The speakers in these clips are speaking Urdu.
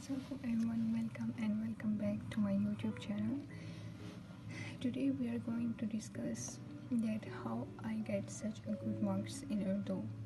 So everyone, welcome back to my YouTube channel. Today we are going to discuss that how I get such a good marks in Urdu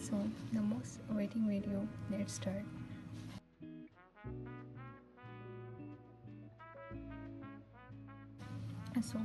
So the most awaiting video, let's start. So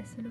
SLO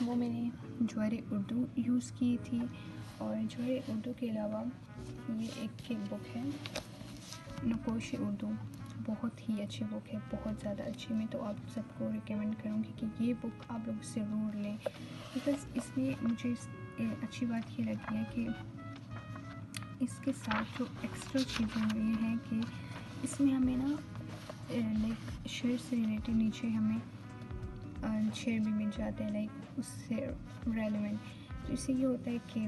وہ میں نے جوہر اردو یوز کی تھی. اور جوہر اردو کے علاوہ یہ ایک بک ہے نقوش اردو, بہت ہی اچھی بک ہے, بہت زیادہ اچھی. میں تو آپ سب کو ریکمینڈ کروں گی کہ یہ بک آپ لوگ ضرور لیں, بیکاز اس میں مجھے اچھی بات یہ لگی ہے کہ اس کے ساتھ جو ایکسٹرا چیزیں یہ ہیں کہ اس میں ہمیں نا لائک شعر سے ریلیٹڈ نیچے ہمیں شعر بھی مل جاتے ہیں لائک اس سے ریلیونٹ. تو اس سے یہ ہوتا ہے کہ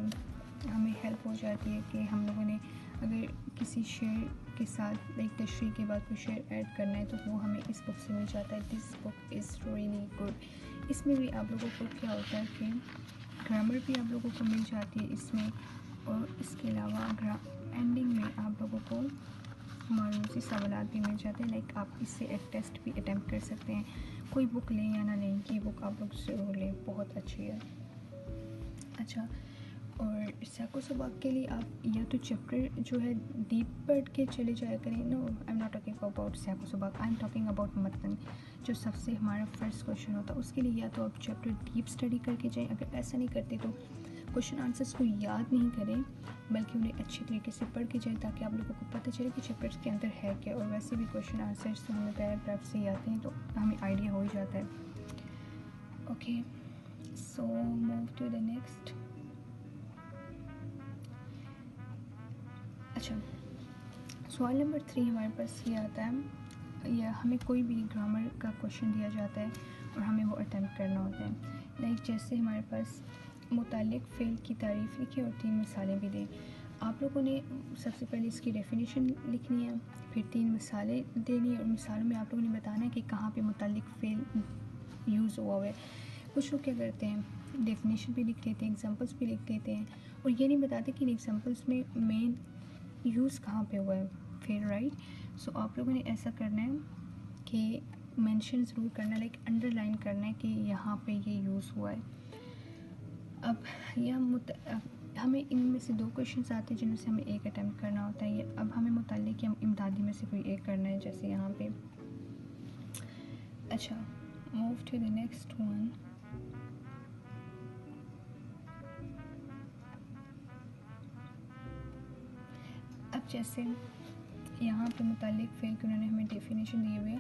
ہمیں ہیلپ ہو جاتی ہے کہ ہم لوگوں نے اگر کسی شعر کے ساتھ لائک تشریح کے بعد کوئی شعر ایڈ کرنا ہے تو وہ ہمیں اس بک سے مل جاتا ہے. دس بک از ریئلی گڈ. اس میں بھی آپ لوگوں کو کیا ہوتا ہے کہ گرامر بھی آپ لوگوں کو مل جاتی ہے اس میں, اور اس کے علاوہ اینڈنگ میں آپ لوگوں کو معروضی سوالات بھی مل جاتے ہیں. لائک آپ اس سے ایک ٹیسٹ بھی اٹیمپٹ کر سکتے ہیں. کوئی بک لیں یا نہ لیں, یہ بک آپ لوگ ضرور لیں, بہت اچھی ہے. اچھا, اور سیاق و سباق کے لیے آپ یا تو چیپٹر جو ہے ڈیپ پڑھ کے چلے جایا کریں. No I am not talking about سیاق و سباق, آئی ایم ٹاکنگ اباؤٹ متن, جو سب سے ہمارا فرسٹ کویشچن ہوتا ہے. اس کے لیے یا تو آپ چیپٹر ڈیپ اسٹڈی کر کے جائیں. اگر ایسا نہیں کرتے تو کویشچن آنسرس کو یاد نہیں کریں بلکہ انہیں اچھی طریقے سے پڑھ کے جائیں تاکہ آپ لوگوں کو پتہ چلے کہ چیپٹرس کے اندر ہے کیا. اور ویسے بھی کویشچن آنسرس تو ہمیں پیراگراف سے ہی آتے ہیں تو ہمیں آئیڈیا ہو ہی جاتا ہے. Okay, so move to the next. اچھا, سوال نمبر 3 ہمارے پاس یہ آتا ہے, یا ہمیں کوئی بھی گرامر کا کویشچن دیا جاتا ہے اور ہمیں وہ اٹیمپٹ کرنا ہوتا ہے. لائک جیسے ہمارے پاس متعلق فعل کی تعریف لکھی اور 3 مثالیں بھی دیں. آپ لوگوں نے سب سے پہلے اس کی ڈیفینیشن لکھنی ہے, پھر 3 مثالیں دینی ہے, اور مثالوں میں آپ لوگوں نے بتانا ہے کہ کہاں پہ متعلق فعل یوز ہوا ہوا ہے. کچھ لوگ کیا کرتے ہیں ڈیفینیشن بھی لکھ لیتے ہیں, ایگزامپلس بھی لکھ لیتے ہیں, اور یہ نہیں بتاتے کہ ان ایگزامپلس میں مین یوز کہاں پہ ہوا ہے پھر, رائٹ. سو آپ لوگوں نے ایسا کرنا ہے کہ مینشن ضرور کرنا ہے, لائک انڈر لائن کرنا ہے کہ یہاں پہ یہ یوز ہوا ہے. اب یہ ہمیں ان میں سے 2 کویشچنس آتے ہیں جن میں سے ہمیں ایک اٹیمپٹ کرنا ہوتا ہے. اب ہمیں متعلق یا امدادی میں سے کوئی ایک کرنا ہے, جیسے یہاں پہ. اچھا, move to the next one. اب جیسے یہاں پہ متعلق فعل کے انہوں نے ہمیں ڈیفینیشن دیے ہوئے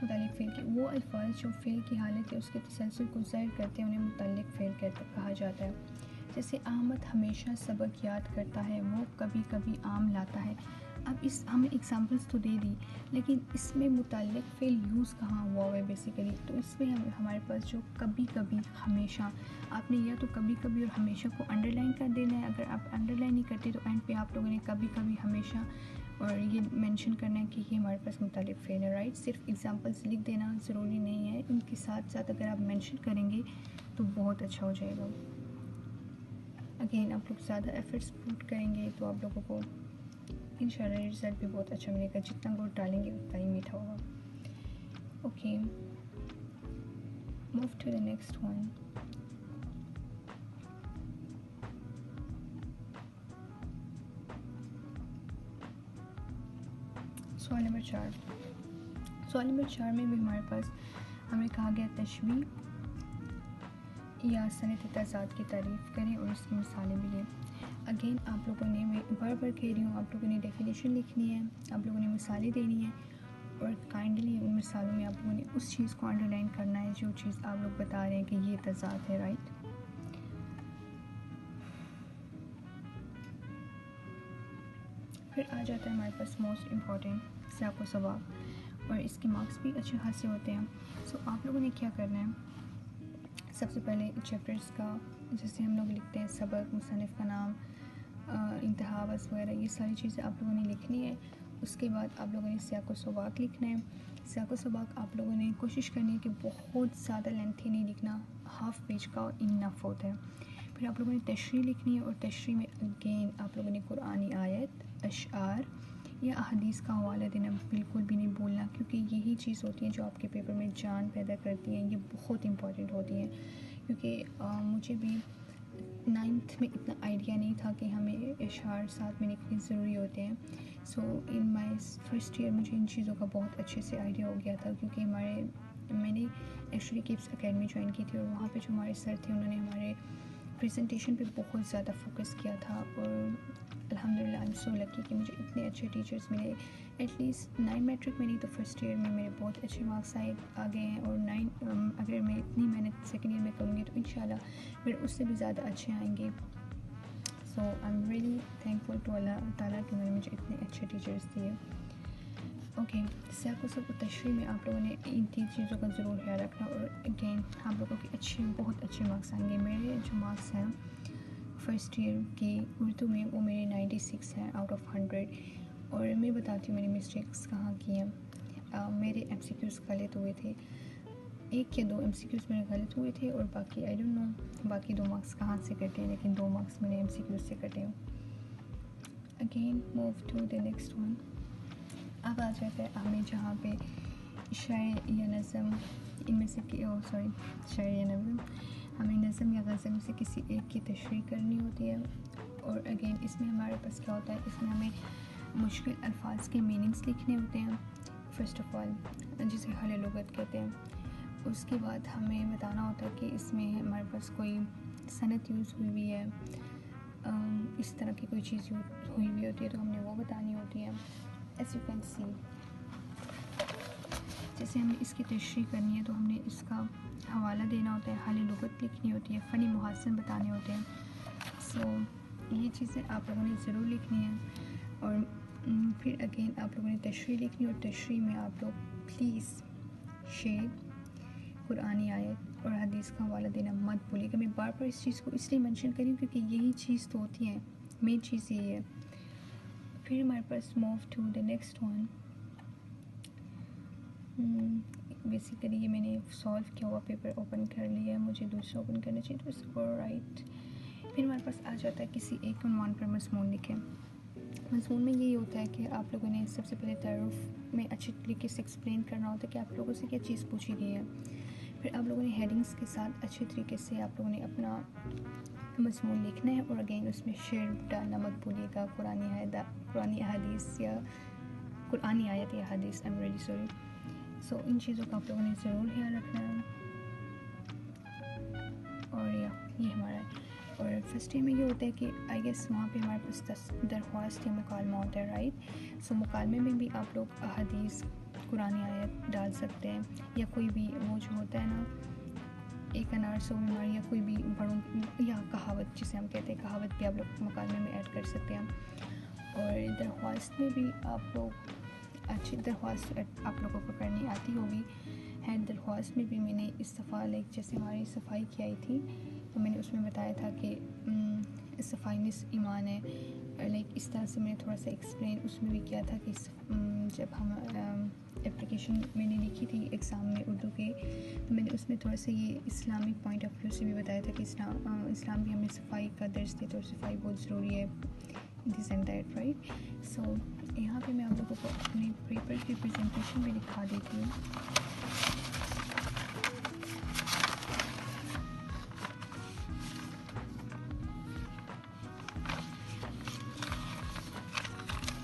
متعلق فعل کے وہ الفاظ جو فعل کی حالت یا اس کے تسلسل کو ظاہر کرتے ہیں انہیں متعلق فعل کہا جاتا ہے. جیسے احمد ہمیشہ سبق یاد کرتا ہے, وہ کبھی کبھی آم لاتا ہے. اب ہمیں ایگزامپلس تو دے دی, لیکن اس میں متعلق فعل یوز کہاں ہوا ہے بیسیکلی. تو اس میں ہمارے پاس جو کبھی کبھی, ہمیشہ, آپ نے یا تو کبھی کبھی اور ہمیشہ کو انڈر لائن کر دینا ہے. اگر آپ انڈر لائن نہیں کرتے تو اینڈ پہ آپ لوگوں نے کبھی کبھی, ہمیشہ اور یہ مینشن کرنا ہے کہ یہ ہمارے پاس متعلق فعل ہے, رائٹ. صرف ایگزامپلس لکھ دینا ضروری نہیں ہے, ان کے ساتھ ساتھ اگر آپ مینشن کریں گے تو بہت اچھا ہو جائے گا. اگین آپ لوگ زیادہ ایفرٹس پوٹ کریں گے تو آپ لوگوں کو انشاءاللہ رزلٹ بھی بہت اچھا ملے گا. جتنا گڑ ڈالیں گے اتنا ہی میٹھا ہوگا. Okay, move to the next one. سوال نمبر 4. سوال نمبر 4 میں بھی ہمارے پاس ہمیں کہا گیا تشبیہ یا صنعت تضاد کی تعریف کریں اور اس کی مثالیں بھی لیں. اگین آپ لوگوں نے, میں بار بار کہہ رہی ہوں, آپ لوگوں نے ڈیفینیشن لکھنی ہے, آپ لوگوں نے مثالیں دینی ہیں, اور کائنڈلی ان مثالوں میں آپ لوگوں نے اس چیز کو انڈر لائن کرنا ہے جو چیز آپ لوگ بتا رہے ہیں کہ یہ تضاد ہے, رائٹ. پھر آ جاتا ہے ہمارے پاس موسٹ امپورٹنٹ سیاق و سباق, اور اس کے مارکس بھی اچھے خاصے ہوتے ہیں. سو آپ لوگوں نے کیا کرنا ہے, سب سے پہلے چیپٹرس کا جیسے ہم لوگ لکھتے ہیں سبق, مصنف کا نام, انتہا بس وغیرہ, یہ ساری چیزیں آپ لوگوں نے لکھنی ہے. اس کے بعد آپ لوگوں نے سیاق و سباق لکھنا ہے. سیاق و سباق آپ لوگوں نے کوشش کرنی ہے کہ بہت زیادہ لینتھی نہیں لکھنا, ہاف پیج کا انف ہوتا ہے. پھر آپ لوگوں نے تشریح لکھنی ہے, اور تشریح میں اگین آپ لوگوں نے قرآنی آیت, اشعار یا احادیث کا حوالہ دینا بالکل بھی نہیں بھولنا, کیونکہ یہی چیز ہوتی ہیں جو آپ کے پیپر میں جان پیدا کرتی ہیں. یہ بہت امپورٹنٹ ہوتی ہیں, کیونکہ مجھے بھی 9th میں اتنا آئیڈیا نہیں تھا کہ ہمیں اشعار ساتھ میں لکھنے ضروری ہوتے ہیں. سو ان مائی فرسٹ ایئر مجھے ان چیزوں کا بہت اچھے سے آئیڈیا ہو گیا تھا, کیونکہ میں نے ایکچولی کیپس اکیڈمی جوائن کی تھی، اور وہاں پہ جو ہمارے سر تھے انہوں نے ہمارے پریزنٹیشن پہ بہت زیادہ فوکس کیا تھا، اور الحمدللہ آئی ایم سو لکی کہ مجھے اتنے اچھے ٹیچرس ملے. ایٹ لیسٹ 9 میٹرک میں نہیں تو فرسٹ ایئر میں میرے بہت اچھے مارکس آ گئے ہیں، اور 9 اگر میں اتنی محنت سیکنڈ ایئر میں کروں گی تو انشاءاللہ میرے اس سے بھی زیادہ اچھے آئیں گے. So I am really thankful to اللہ تعالیٰ کہ انہوں نے مجھے اتنے اچھے ٹیچرس دیے. اوکے، سیاق و سبق و تشریح میں آپ لوگوں نے ان 3 چیزوں کا ضرور خیال رکھنا، اور اگین آپ لوگوں کے بہت اچھے مارکس آئیں گے. میرے جو مارکس ہیں فرسٹ ایئر کی اردو میں وہ میرے 96 ہیں آؤٹ آف 100. اور میں بتاتی ہوں میں نے مسٹیکس کہاں کی ہیں. میرے ایم سی کیوز غلط ہوئے تھے، 1 یا 2 ایم سی کیوز میرے غلط ہوئے تھے، اور باقی آئی ڈونٹ نو باقی 2 مارکس کہاں سے کٹے ہیں، لیکن 2 مارکس میں نے ایم سی کیوز سے کٹے ہیں. Again move to the next one. اب آ جاتا ہے ہمیں جہاں پہ شاعر یا نظم ان میں سے شاعر یا نظم ہمیں نظم یا غزل میں سے کسی ایک کی تشریح کرنی ہوتی ہے. اور اگین اس میں ہمارے پاس کیا ہوتا ہے، اس میں ہمیں مشکل الفاظ کے میننگس لکھنے ہوتے ہیں فرسٹ آف آل، جسے حل لغت کہتے ہیں. اس کے بعد ہمیں بتانا ہوتا ہے کہ اس میں ہمارے پاس کوئی صنعت یوز ہوئی ہوئی ہے، اس طرح کی کوئی چیز ہوئی ہوئی ہوتی ہے تو ہم نے وہ بتانی ہوتی ہے. ایز یو کین سی، جیسے ہمیں اس کی تشریح کرنی ہے تو ہم نے اس کا حوالہ دینا ہوتا ہے، حل لغت لکھنی ہوتی ہے، فنی محاسن بتانے ہوتے ہیں. سو یہ چیزیں آپ لوگوں نے ضرور لکھنی ہے. اور پھر اگین آپ لوگوں نے تشریح لکھنی، اور تشریح میں آپ لوگ پلیز شعر، قرآنی آیت اور حدیث کا حوالہ دینا مت بھولے گا. میں بار بار اس چیز کو اس لیے مینشن کری ہوں کیونکہ یہی چیز تو ہوتی ہے، مین چیز یہی ہے. پھر ہمارے پاس move to the next one. Basically یہ میں نے سالو کیا ہوا پیپر اوپن کر لیا ہے، مجھے دوسرا اوپن کرنا چاہیے تو اس کو رائٹ. پھر ہمارے پاس آ جاتا ہے کسی ایک عنوان پر مضمون لکھیں. مضمون میں یہی ہوتا ہے کہ آپ لوگوں نے سب سے پہلے تعارف میں اچھی طریقے سے ایکسپلین کرنا ہوتا ہے کہ آپ لوگوں سے کیا چیز پوچھی گئی ہے. پھر آپ لوگوں نے ہیڈنگس کے ساتھ اچھے طریقے سے آپ لوگوں نے اپنا مضمون لکھنا ہے، اور اگین اس میں شعر ڈالنا مت بھولیے گا، قرآنی احادیث یا قرآنی آیت یا حدیث. I am really sorry. So ان چیزوں کا آپ لوگوں نے ضرور خیال رکھنا ہے. اور یہ ہمارا ہے. اور فرسٹ ایئر میں یہ ہوتا ہے کہ آئی گیس وہاں پہ ہمارے پاس درخواست یا مکالمہ ہوتا ہے، رائٹ. سو مکالمے میں بھی آپ لوگ احادیث، قرآنی آیت ڈال سکتے ہیں، یا کوئی بھی وہ جو ہوتا ہے نا ایک انار سو بیمار، یا کوئی بھی بڑوں یا کہاوت جسے ہم کہتے ہیں، کہاوت بھی آپ لوگ مکالمے میں ایڈ کر سکتے ہیں. اور درخواست میں بھی آپ لوگ اچھی درخواست آپ لوگوں کو کرنی آتی ہوگی. درخواست میں بھی میں نے اس دفعہ جیسے ہماری صفائی کی آئی تھی تو میں نے اس میں بتایا تھا کہ صفائی نصف ایمان ہے. اس طرح سے میں نے تھوڑا سا ایکسپلین اس میں بھی کیا تھا کہ جب ہم اپلیکیشن میں نے لکھی تھی ایگزام میں اردو کے، تو میں نے اس میں تھوڑا سا یہ اسلامک پوائنٹ آف ویو سے بھی بتایا تھا کہ اسلام بھی ہمیں صفائی کا درس دیتا ہے، اور صفائی بہت ضروری ہے، دس اینڈ دیٹ، رائٹ. سو یہاں پہ میں آپ لوگوں کو اپنے پیپر کی پریزنٹیشن میں دکھا دیتی ہوں.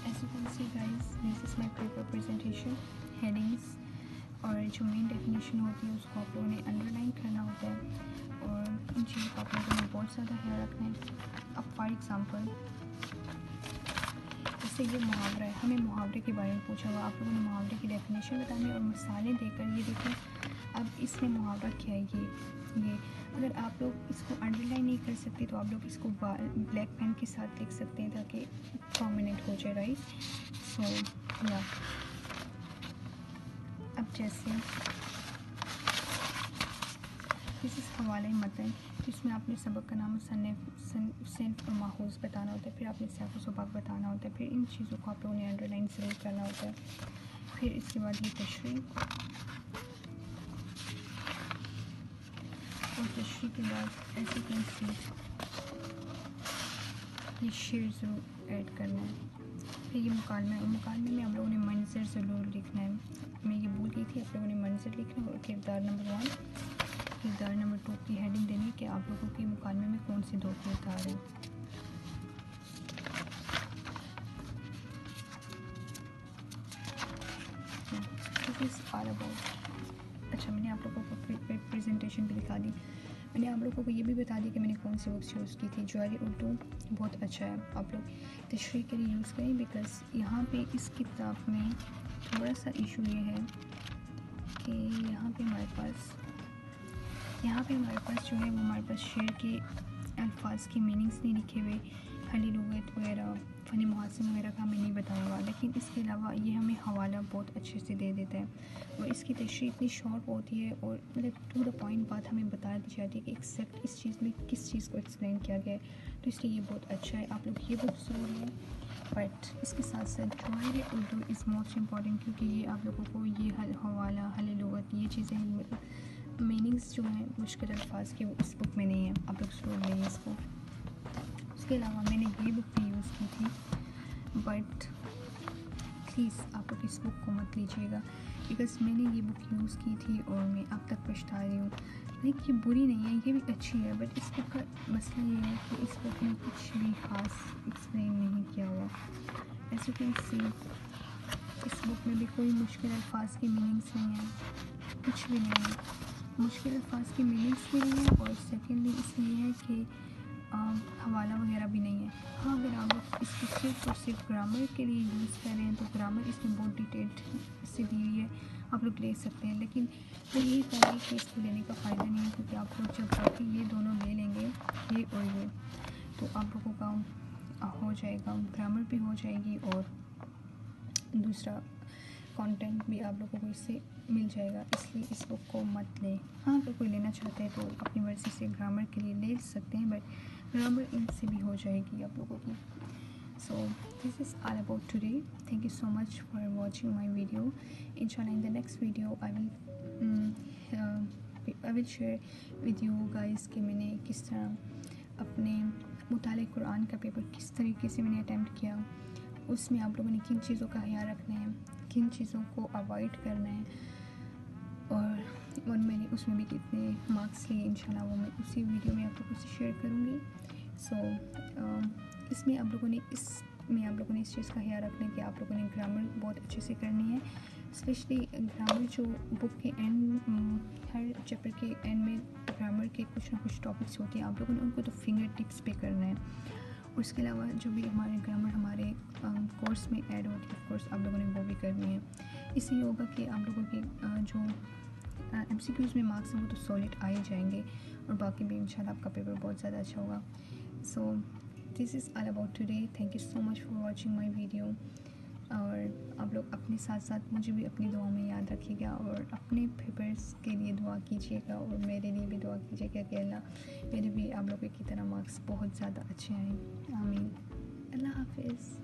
As you can see guys, this is my paper presentation. Headings اور جو مین ڈیفینیشن ہوتی ہے اس کو آپ لوگوں نے انڈر لائن کرنا ہوتا ہے، اور ان چیزوں کا آپ لوگوں نے بہت زیادہ خیال رکھنا ہے. اب فار ایگزامپل جیسے یہ محاورہ ہے، ہمیں محاورے کے بارے میں پوچھا ہوا، آپ لوگوں نے محاورے کی ڈیفینیشن بتانی ہے اور مثالیں دے کر یہ دیکھیں اب اس میں محاورہ کیا ہے. یہ اگر آپ لوگ اس کو انڈر لائن نہیں کر سکتے تو آپ لوگ اس کو بلیک پین کے ساتھ لکھ سکتے ہیں تاکہ پرماننٹ ہو جائے، رائٹ. سو یا اب جیسے اس حوالے متن جس میں آپ نے سبق کا نام، صنف اور ماخوذ بتانا ہوتا ہے، پھر آپ نے سیاق و سباق بتانا ہوتا ہے، پھر ان چیزوں کو آپ لوگوں نے انڈر لائن ضرور کرنا ہوتا ہے. پھر اس کے بعد یہ تشریح، اور تشریح کے بعد ایسے کینسی یہ شعر ضرور ایڈ کرنا ہے. پھر یہ مکالمہ ہے، اور مکالمے میں آپ لوگوں نے منظر ضرور لکھنا ہے. میں یہ بھول گئی تھی، آپ لوگوں نے منظر لکھنا ہے. اور کردار نمبر 1، کردار نمبر 2 کی ہیڈنگ دینی کہ آپ لوگوں کے مکالمے میں کون سے 2 کردار ہیں. دس از آل اباؤٹ. اچھا، میں نے آپ لوگوں لوگوں کو پریزنٹیشن بھی دکھا دی. میں نے آپ لوگوں کو یہ بھی بتا دیا کہ میں نے کون سی بکس یوز کی تھی. جوہری اردو بہت اچھا ہے, آپ لوگ تشریح کے لیے یوز کریں, بیکاز یہاں پہ اس کتاب میں تھوڑا سا ایشو یہ ہے کہ یہاں پہ ہمارے پاس جو ہے وہ ہمارے پاس شعر کے الفاظ کی میننگس نہیں لکھے ہوئے, حلی لغت وغیرہ فنی محاسن وغیرہ کا ہمیں نہیں بتایا ہوا, لیکن اس کے علاوہ یہ ہمیں حوالہ بہت اچھے سے دے دیتا ہے, اور اس کی تشریح اتنی شارپ ہوتی ہے, اور مطلب ٹو دا پوائنٹ بات ہمیں بتا دی جاتی ہے کہ ایکزیکٹ اس چیز میں کس چیز کو ایکسپلین کیا گیا ہے. تو اس لیے یہ بہت اچھا ہے, آپ لوگ یہ بک ضرور لیں. بٹ اس کے ساتھ ساتھ جوہر اردو از موسٹ امپورٹنٹ, کیونکہ یہ آپ لوگوں کو یہ حوالہ حل لغت یہ چیزیں میننگس جو ہیں مشکل الفاظ کے وہ اس بک میں نہیں ہیں, آپ لوگ ضرور لیں اس کو. اس کے علاوہ میں نے یہ بک بھی یوز کی تھی, بٹ پلیز آپ لوگ اس بک کو مت لیجیے گا, بیکاز میں نے یہ بک یوز کی تھی اور میں اب تک پچھتا رہی ہوں. لیکن یہ بری نہیں ہے, یہ بھی اچھی ہے, بٹ اس بک کا مسئلہ یہ ہے کہ اس بک میں کچھ بھی خاص ایکسپلین نہیں کیا ہوا. ایز یو کین سی اس بک میں بھی کوئی مشکل الفاظ کی میننگس نہیں ہیں, کچھ بھی نہیں ہے, مشکل الفاظ کی میننگس بھی نہیں ہے, اور سیکنڈلی اس میں یہ ہے کہ حوالہ وغیرہ بھی نہیں ہے. ہاں, اگر آپ لوگ اس کو صرف اور صرف گرامر کے لیے یوز کر رہے ہیں تو گرامر اس میں بہت ڈیٹیلڈ سے دی ہوئی ہے, آپ لوگ لے سکتے ہیں. لیکن میں یہی کہوں گی کہ اس کو لینے کا فائدہ نہیں ہے, کیونکہ آپ لوگ جب باقی یہ دونوں لے لیں گے, یہ اور یہ, تو آپ لوگوں کا ہو جائے گا, گرامر بھی ہو جائے گی اور دوسرا کانٹینٹ بھی آپ لوگوں کو اس سے مل جائے گا. اس لیے اس بک کو مت لیں. ہاں, اگر کوئی لینا چاہتا ہے تو اپنی مرضی سے گرامر کے لیے لے سکتے ہیں, بٹ گرامر ان سے بھی ہو جائے گی آپ لوگوں کی. So this is all about today. Thank you so much for watching my video. Inshallah in the next video I will share with you guys کہ میں نے کس طرح اپنے مطالعہ قرآن کا پیپر کس طریقے سے میں نے اٹیمپٹ کیا, اس میں آپ لوگوں نے کن چیزوں کا خیال رکھنا ہے, کن چیزوں کو اوائڈ کرنا ہے, اور میں نے اس میں بھی کتنے مارکس لیے. انشاءاللہ وہ میں اسی ویڈیو میں آپ لوگوں سے شیئر کروں گی. سو اس میں آپ لوگوں نے اس چیز کا خیال رکھنا ہے کہ آپ لوگوں نے گرامر بہت اچھے سے کرنی ہے, اسپیشلی گرامر جو بک کے اینڈ ہر چیپٹر کے اینڈ میں گرامر کے کچھ نہ کچھ ٹاپکس ہوتے ہیں, آپ لوگوں نے ان کو تو فنگر ٹپس پہ کرنا ہے. اور اس کے علاوہ جو بھی ہمارے گرامر ہمارے کورس میں ایڈ ہوتی ہے, آف کورس آپ لوگوں نے وہ بھی کرنی ہے. اس سے یہ ہوگا کہ آپ لوگوں کے جو ایم سی کیوز میں مارکس ہیں وہ تو سالڈ آ ہی جائیں گے, اور باقی بھی انشاءاللہ آپ کا پیپر بہت زیادہ اچھا ہوگا. So this is all about today. Thank you so much for watching my video. اور آپ لوگ اپنے ساتھ ساتھ مجھے بھی اپنی دعا میں یاد رکھیے گا, اور اپنے پیپرز کے لیے دعا کیجیے گا, اور میرے لیے بھی دعا کیجیے گا کہ اللہ میرے بھی آپ لوگوں کی طرح مارکس بہت زیادہ اچھے آئیں. آمین. اللہ حافظ.